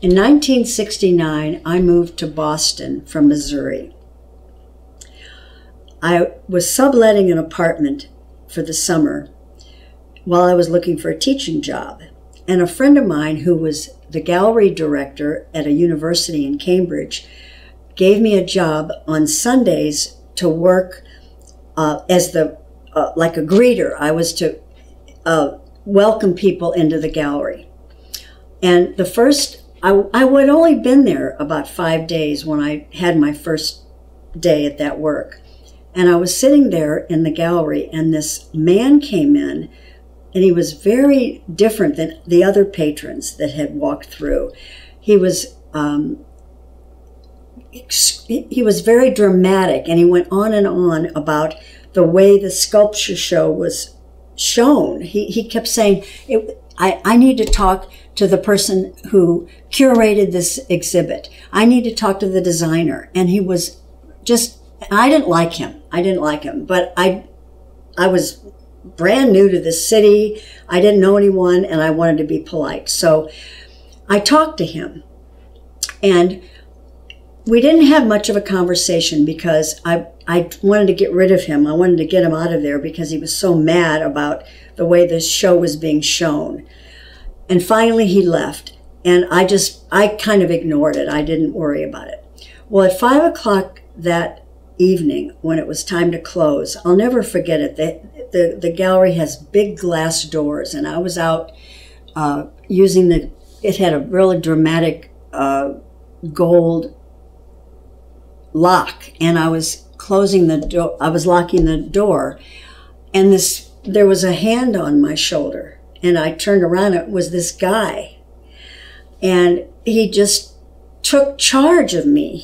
In 1969, I moved to Boston from Missouri. I was subletting an apartment for the summer while I was looking for a teaching job. And a friend of mine who was the gallery director at a university in Cambridge gave me a job on Sundays to work as like a greeter. I was to welcome people into the gallery. And the first, I had only been there about 5 days when I had my first day at that work. And I was sitting there in the gallery, and this man came in, and he was very different than the other patrons that had walked through. He was very dramatic, and he went on and on about the way the sculpture show was shown. He kept saying, I need to talk to the person who curated this exhibit. I need to talk to the designer. And he was just, I didn't like him. But I was brand new to this city. I didn't know anyone, and I wanted to be polite. So I talked to him, and we didn't have much of a conversation because I wanted to get rid of him. I wanted to get him out of there because he was so mad about the way this show was being shown. And finally he left, and I kind of ignored it. I didn't worry about it. Well, at 5 o'clock that evening, when it was time to close, I'll never forget it. The gallery has big glass doors, and I was out using it had a really dramatic gold lock, and I was closing the door. I was locking the door, and there was a hand on my shoulder, and I turned around. It was this guy, and he just took charge of me.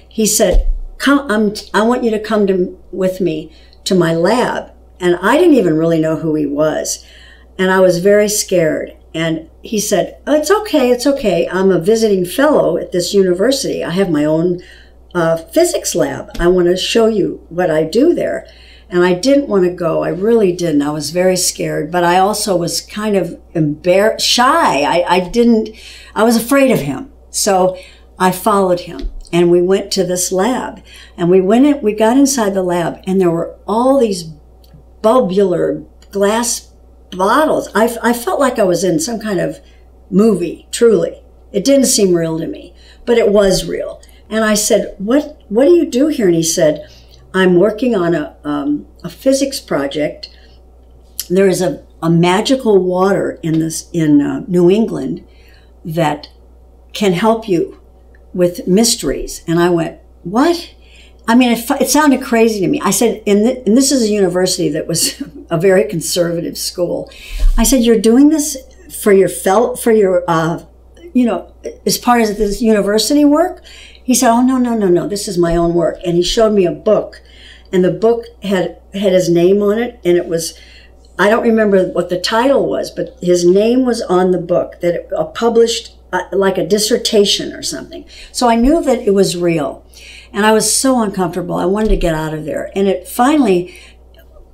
He said, "Come, I want you to come with me to my lab." And I didn't even really know who he was, and I was very scared. And he said, "Oh, it's okay. I'm a visiting fellow at this university. I have my own physics lab. I want to show you what I do there." And I didn't want to go. I really didn't. I was very scared, but I also was kind of shy. I was afraid of him. So I followed him, and we went to this lab, and we got inside the lab, and there were all these bubbler glass bottles. I felt like I was in some kind of movie, truly. It didn't seem real to me, but it was real. And I said, what do you do here? And he said, "I'm working on a physics project. There is a magical water in New England that can help you with mysteries." And I went, "What?" I mean, it sounded crazy to me. I said, and this is a university that was a very conservative school. I said, "You're doing this for your as part of this university work?" He said, "Oh, no, this is my own work." And he showed me a book, and the book had his name on it, and it was, I don't remember what the title was, but his name was on the book, that it published like a dissertation or something. So I knew that it was real, and I was so uncomfortable. I wanted to get out of there. And it finally,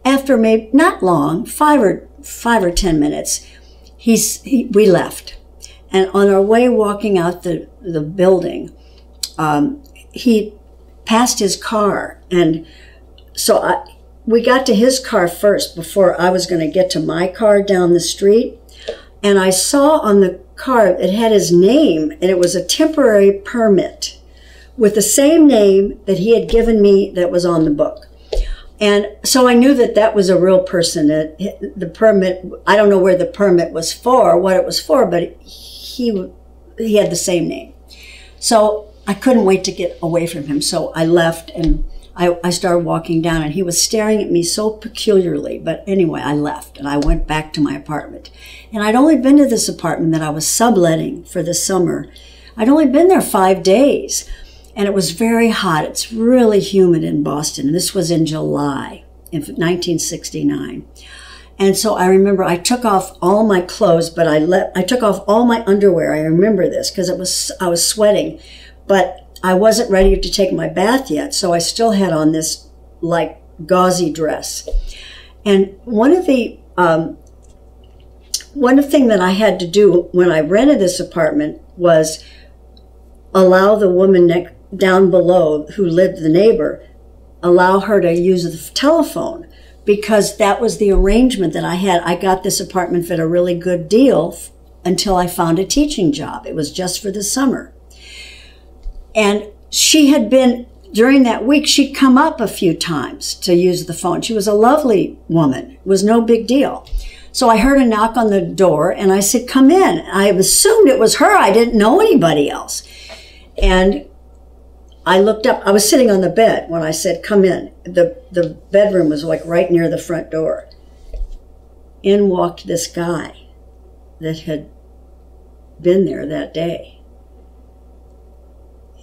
after maybe not long, 5 or 10 minutes, we left. And on our way walking out the building, he passed his car, and so we got to his car first before I was going to get to my car down the street. And I saw on the car, it had his name, and it was a temporary permit with the same name that he had given me that was on the book. And so I knew that that was a real person. The permit, I don't know where the permit was for, what it was for, but he had the same name. So I couldn't wait to get away from him. So I left, and I started walking down, and he was staring at me so peculiarly. But anyway, I left, and I went back to my apartment. And I'd only been to this apartment that I was subletting for the summer. I'd only been there 5 days, and it was very hot. It's really humid in Boston. And this was in July in 1969. And so I remember I took off all my clothes, but I took off all my underwear. I remember this because I was sweating, but I wasn't ready to take my bath yet. So I still had on this like gauzy dress. And one thing that I had to do when I rented this apartment was allow the woman down below who lived, the neighbor, allow her to use the telephone, because that was the arrangement that I had. I got this apartment for a really good deal until I found a teaching job. It was just for the summer. And she had been, during that week, she'd come up a few times to use the phone. She was a lovely woman. It was no big deal. So I heard a knock on the door, and I said, come in. I assumed it was her. I didn't know anybody else. And I looked up. I was sitting on the bed when I said, come in. The bedroom was like right near the front door. In walked this guy that had been there that day.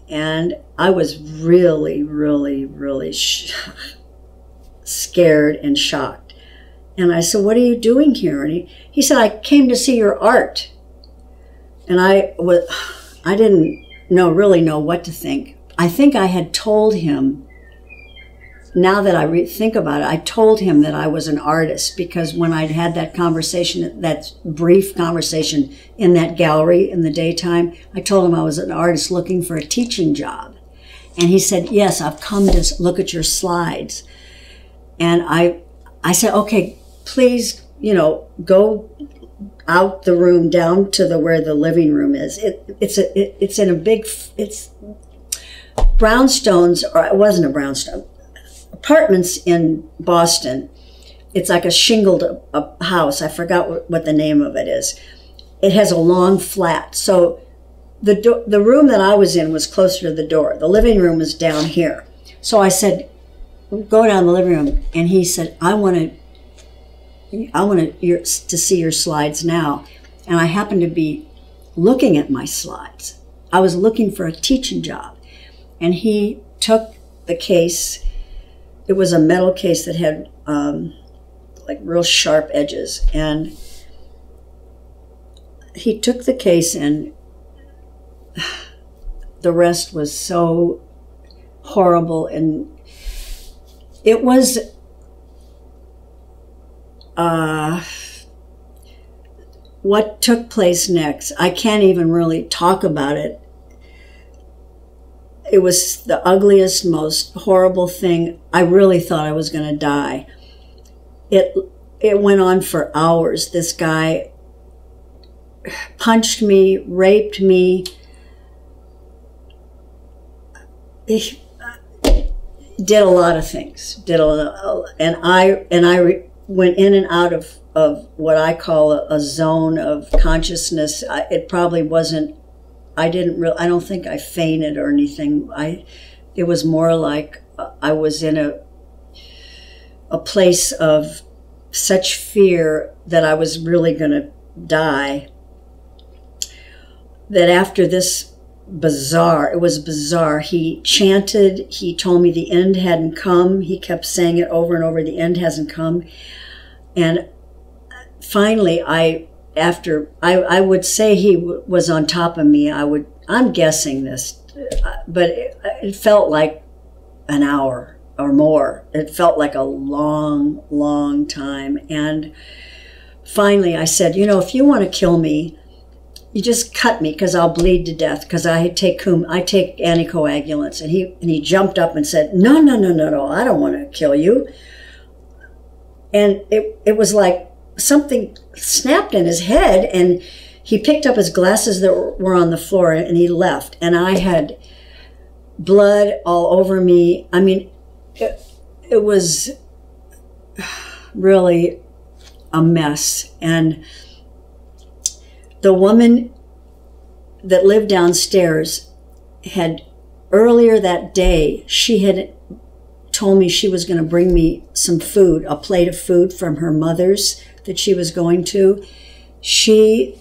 And I was really, really, really scared and shocked. And I said, what are you doing here? And he said, I came to see your art. And I didn't really know what to think. I think I had told him, now that I think about it, I told him that I was an artist, because when I'd had that conversation, that brief conversation in that gallery in the daytime, I told him I was an artist looking for a teaching job. And he said, yes, I've come to look at your slides. And I said, okay, please, go out the room down to where the living room is. It's in a big, it's brownstones, or it wasn't a brownstone, apartments in Boston. It's like a shingled house. I forgot what the name of it is. It has a long flat. So the room that I was in was closer to the door. The living room is down here. So I said, go down the living room. And he said, I want to see your slides now. And I happened to be looking at my slides. I was looking for a teaching job. And he took the case. It was a metal case that had like real sharp edges. And he took the case, and the rest was so horrible. And it was what took place next. I can't even really talk about it. It was the ugliest, most horrible thing. I really thought I was going to die. It went on for hours. This guy punched me, raped me. He did a lot of things. And I went in and out of what I call a zone of consciousness. It probably wasn't. I don't think I fainted or anything. It was more like I was in a place of such fear that I was really going to die. That after this it was bizarre. He chanted, he told me the end hadn't come. He kept saying it over and over, the end hasn't come. And finally, I would say he was on top of me. I'm guessing this, but it felt like an hour or more. It felt like a long, long time. And finally I said, if you want to kill me, you just cut me, because I'll bleed to death, because I take anticoagulants. And he jumped up and said, no, I don't want to kill you. And it was like something snapped in his head, and he picked up his glasses that were on the floor, and he left. And I had blood all over me. I mean, it was really a mess. And the woman that lived downstairs had, earlier that day, she had told me she was going to bring me some food, a plate of food from her mother's that she was going to. She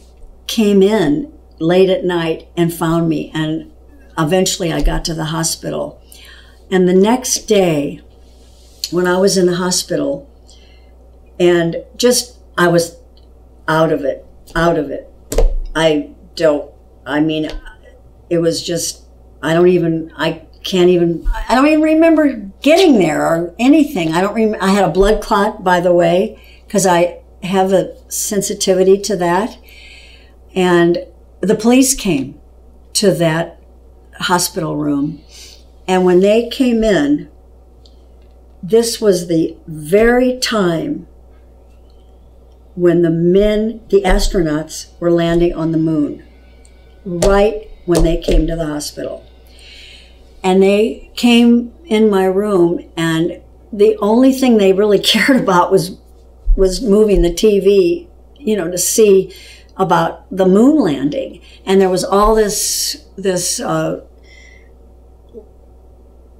came in late at night and found me, and eventually I got to the hospital. And the next day, when I was in the hospital, and I was out of it. I don't even remember getting there or anything. I had a blood clot, by the way, because I have a sensitivity to that. And the police came to that hospital room. And when they came in, this was the very time when the astronauts were landing on the moon, right when they came to the hospital. And they came in my room, and the only thing they really cared about was moving the TV, to see about the moon landing. And there was all this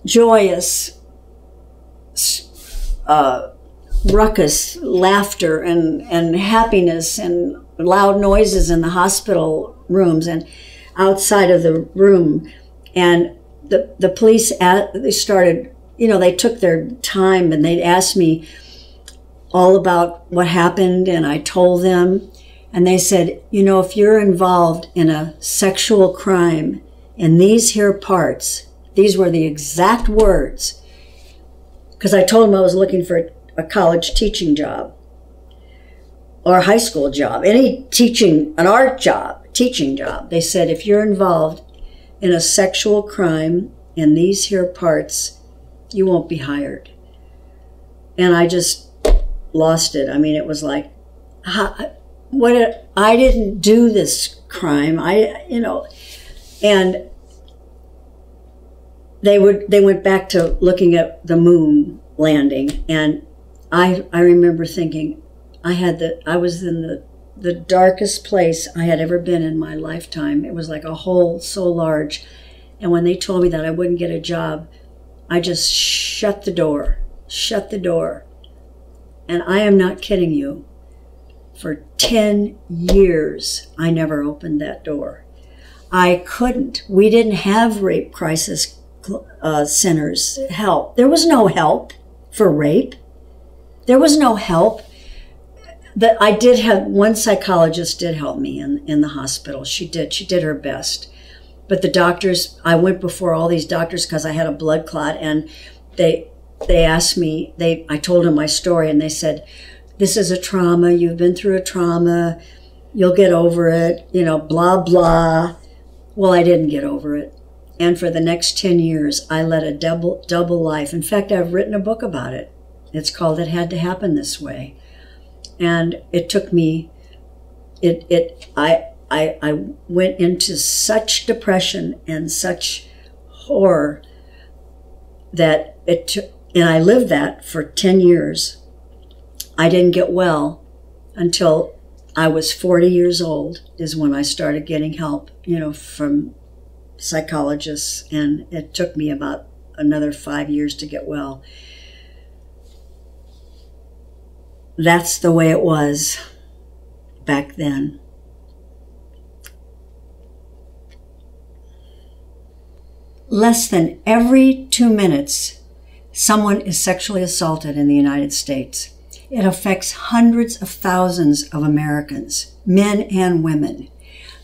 joyous ruckus, laughter and happiness and loud noises in the hospital rooms and outside of the room. And the police, they started, they took their time and they'd ask me all about what happened, and I told them. And they said, if you're involved in a sexual crime in these here parts, these were the exact words, because I told them I was looking for a college teaching job or a high school job, any teaching, an art job, teaching job. They said, if you're involved in a sexual crime in these here parts, you won't be hired. And I just lost it. I mean, it was like, I didn't do this crime. And they went back to looking at the moon landing, and I remember thinking I was in the darkest place I had ever been in my lifetime. It was like a hole so large. And when they told me that I wouldn't get a job, I just shut the door. And I am not kidding you. For 10 years, I never opened that door. I couldn't. We didn't have rape crisis centers help. There was no help for rape. There was no help. That I did have, one psychologist did help me in the hospital. She did her best. But the doctors, I went before all these doctors because I had a blood clot, and they asked me, I told them my story, and they said, this is a trauma, you've been through a trauma, you'll get over it, blah, blah. Well, I didn't get over it. And for the next 10 years, I led a double life. In fact, I've written a book about it. It's called It Had to Happen This Way. And it took me, I went into such depression and such horror that and I lived that for 10 years. I didn't get well until I was 40 years old is when I started getting help, from psychologists, and it took me about another 5 years to get well. That's the way it was back then. Less than every 2 minutes, someone is sexually assaulted in the United States. It affects hundreds of thousands of Americans, men and women.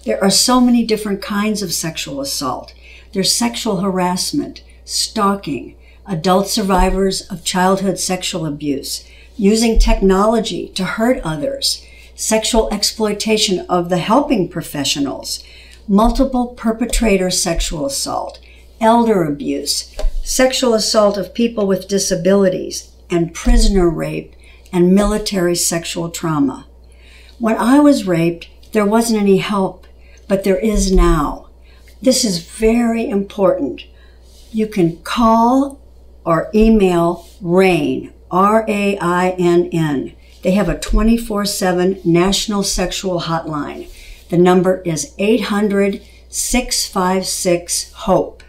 There are so many different kinds of sexual assault. There's sexual harassment, stalking, adult survivors of childhood sexual abuse, using technology to hurt others, sexual exploitation of the helping professionals, multiple perpetrator sexual assault, elder abuse, sexual assault of people with disabilities, and prisoner rape and military sexual trauma. When I was raped, there wasn't any help, but there is now. This is very important. You can call or email RAINN, RAINN. They have a 24/7 national sexual hotline. The number is 800-656-HOPE.